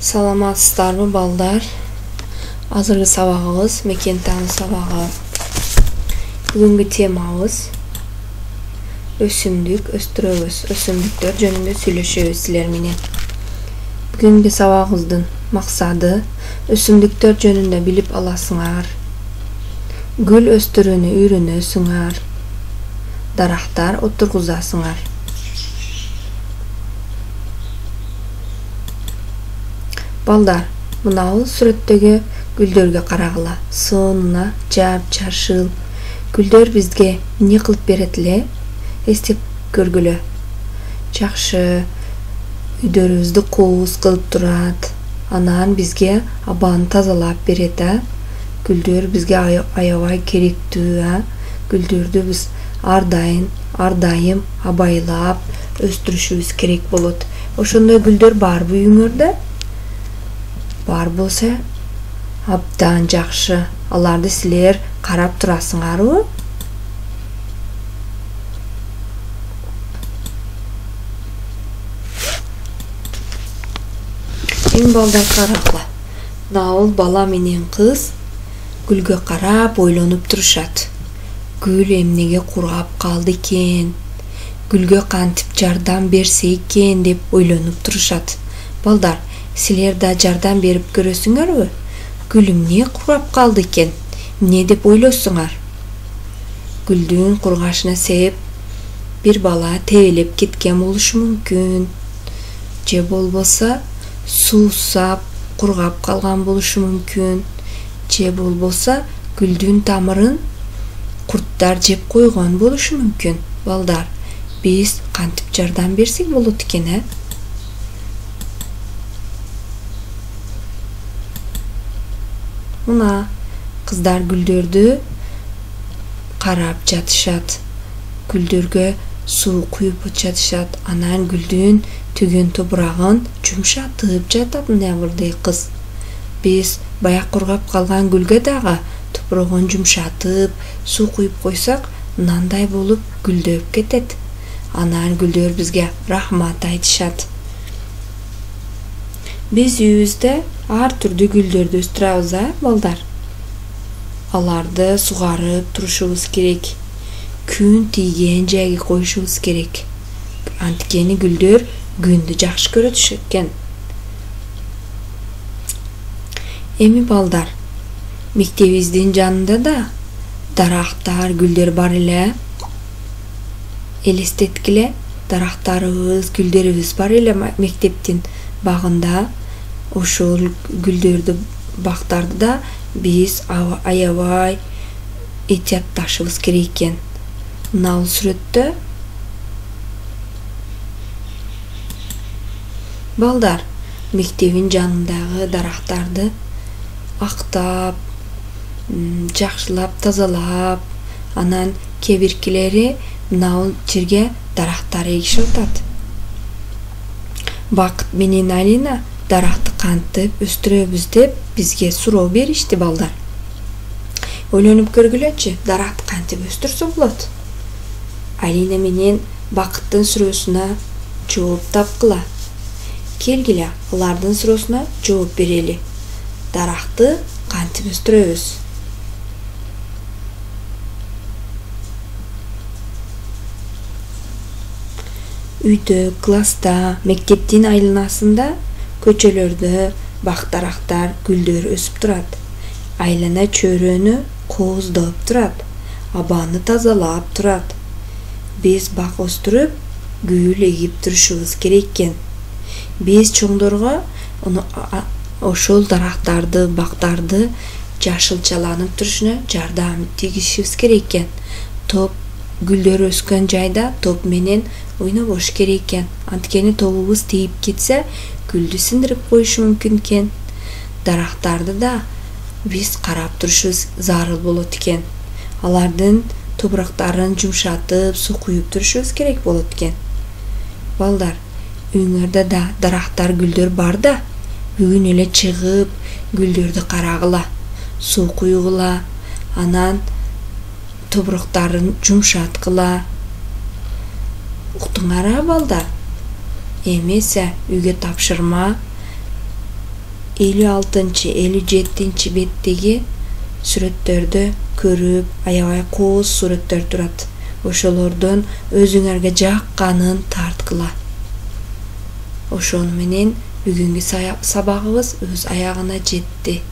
Саламатсыздарбы балдар? Азыркы сабагыбыз мекен тааны сабагы. Бүгүнкү темабыз өсүмдүк өстүрөбүз. Өсүмдүктөр жөнүндө сүйлөшөбүз силер менен. Бүгүнкү сабагыбыздын максаты өсүмдүктөр жөнүндө билип аласыңар. Гүл өстүрүүнү үйрөнөсүңөр. Дарактар отургузасыңар. Балдар, мынау сүрөттөгү гүлдөргө карагыла. Сонуна жап-жашыл гүлдөр бизге эмне кылып берет эле? Эстеп көргүлө. Жакшы үйдөрүбүздү кооз кылып турат. Анан бизге абаны тазалап берет, Гүлдөр бизге аябай керектүү, Гүлдөрдү биз ар дайым абайлап өстүрүшүбүз керек болот. Ошондой гүлдөр барбы үйүңөрдө? Бар болса, абдан жакшы. Аларды силер карап турасыңарбы? Эми балдар карагыла. Наул бала менен кыз гүлгө карап ойлонуп турушат. Гүл эмнеге кургап калды экен? Гүлгө кантип жардам берсе экен деп ойлонуп турушат. Балдар, силер да жардам берип көрөсүңөрбү? Гүл эмне кургап калды экен? Эмне деп ойлосуңар? Гүлдүн кургашына себеп бир бала тебелеп кеткен болушу мүмкүн. Же болбосо суусап кургап калган болушу мүмкүн. Же болбосо гүлдүн тамырын курттар жеп койгон болушу мүмкүн. Балдар, биз кантип жардам берсек болот экен, Мына кыздар гүлдөрдү карап жатышат. Гүлдөргө суу куюп жатышат. Анан гүлдүн түгүн топурагын жумшатып жатат мындай кыз. Биз баяк кургап калган гүлгө дагы топурагын жумшатып, суу куюп койсок, мындай болуп гүлдөп кетет. Анан гүлдөр бизге рахмат айтышат. Биз үйүбүздө ар түрдүү гүлдөрдү өстүрөбүз, балдар. Аларды сугарып турушубуз керек. Күн тийген жайга коюшубуз керек. Анткени гүлдөр күндү жакшы көрөт экен. Эми балдар, мектебибиздин жанында да дарактар, гүлдөр бар эле. Элестеткиле, дарактарыбыз, гүлдөрүбүз бар эле мектептин багында. Ошол гүлдөрдү, бактарды да биз аябай этиятташыбыз керек экен. Мына сүрөттө балдар мектебин жанындагы дарактарды актап, жакшылап тазалап, анан кебиркилери мына жерге дарактар эгишип атат. Бакыт менен Алина даракты кантип өстүрөбүз деп бизге суроо беришти, балдар. Ойлонуп көргүлөчү, даракты кантип өстүрсө болот? Алина менен Бакыттын суроосуна жооп тапкыла. Келгиле, алардын суроосуна жооп берели. Даракты кантип өстүрөбүз? Үйдө, класста, мектептин айланасында, көчөлөрдө бак-дарактар, гүлдөр өсүп турат. Айлана чөйрөнү кооздоп турат, абаны тазалап турат. Биз бак өстүрүп, гүл эгип турушубуз керек экен. Биз чоңдорго ошол дарактарды, бактарды жашылчаланып турушуна жардам тийгизишибиз керек экен. Топ гүлдөр өскөн жайда топ менен ойнобош керек экен. Анткени тобубуз тийип кетсе, гүлдү синдирип коюшу мүмкүн экен. Дарактарды да биз карап турушубуз зарыл болот экен. Алардын топурактарын жумшатып, суу куюп турушубуз керек болот экен. Балдар, үйүңөрдө да дарактар, гүлдөр бар да, бүгүн эле чыгып, гүлдөрдү карагыла, суу куйгула, анан топурактарын жумшаткыла. Уктуңар, балдар? Эмесе үйгө тапшырма 56-57 беттеги сүрөттөрдө көрүп аябай кооз сүрөттөр турат. Ошолордон өзүңөргө жакканын тарткыла. Ошону менен бүгүнкү сабагыбыз өз аягына жетти.